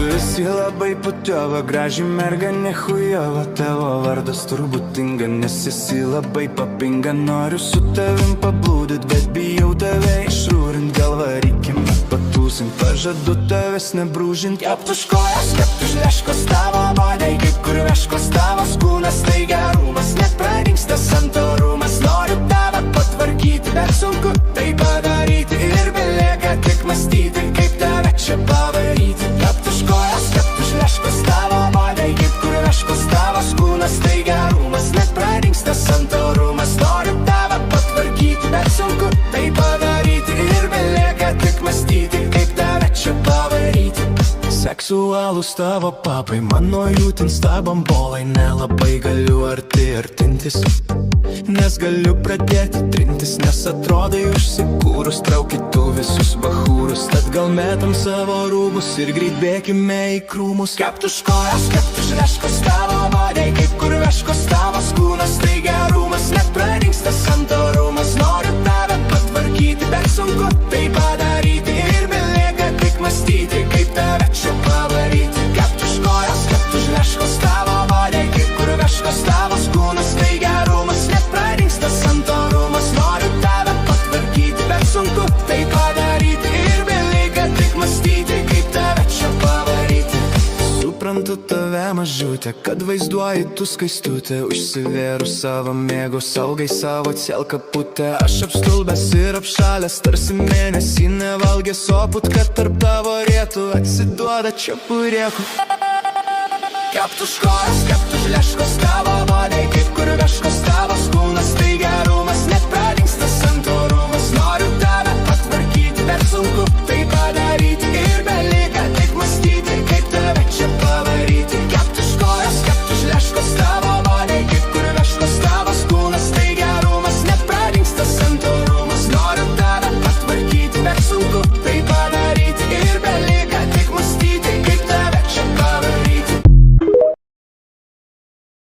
Tu esi labai putiova, graži merga nechujova. Tavo vardas turbūt tinga, nes esi labai papinga. Noriu su tavim pablūdyt, bet bijau tave išrūrint. Gal varykime patūsint, pažadu tavęs nebrūžint. Keptus kojas, keptus leškos tavo bodai, kaip kur veškos tavos kūnas. Tai gerumas, net pradingsta santorumas. Noriu tave patvarkyti, bet sunku tai padaryti. Ir belieka tik mąstyti, kaip tave čia pavaryti. Keptus kojas, keptus leškos tavo bodai, kaip kur veškos tavos kūnas. Tai gerumas, net pradingsta santorumas. Noriu tave patvarkyti, bet sunku tai padaryti. Ir belieka tik mąstyti, kaip tave čia pavaryti. Seksualus tavo papai, mano jų ten stabam bolai. Nelabai galiu artintis, nes galiu pradėti trintis. Nes atrodai užsikūrus, trauki tu visus bachūrus. Tad gal metam savo rūbus ir greit bėkime į krūmus. Keptus kojas, keptus leškos tavo bodai, kaip kur veškos tavos kūnas. Tai gerumas, net pradingsta santorumas. Noriu tave patvarkyti, bet sunku tai padaryti. Ir belieka tik mąstyti, kaip tave čia pavaryti. Keptus kojas, keptus leškos tavo bodai, kaip kur veškos tavos kūnas. Tai gerumas, net pradingsta santorumas. Noriu tave patvarkyti, bet sunku tai padaryti. Ir belieka tik mąstyti, kaip tave čia pavaryti. Suprantu tave mažutė, kad vaizduoji tu skaistutė. Užsivėrus savo mėgų, saugai savo cielkaputę. Aš apstulbęs ir apšalęs, tarsi mėnesį nevalgęs. O putka tarp tavo rėtų atsiduoda čia purėku. Keptus kojas, keptus leškos tavo bodai, kaip kur veškos tavos kūnas. Tai gerumas,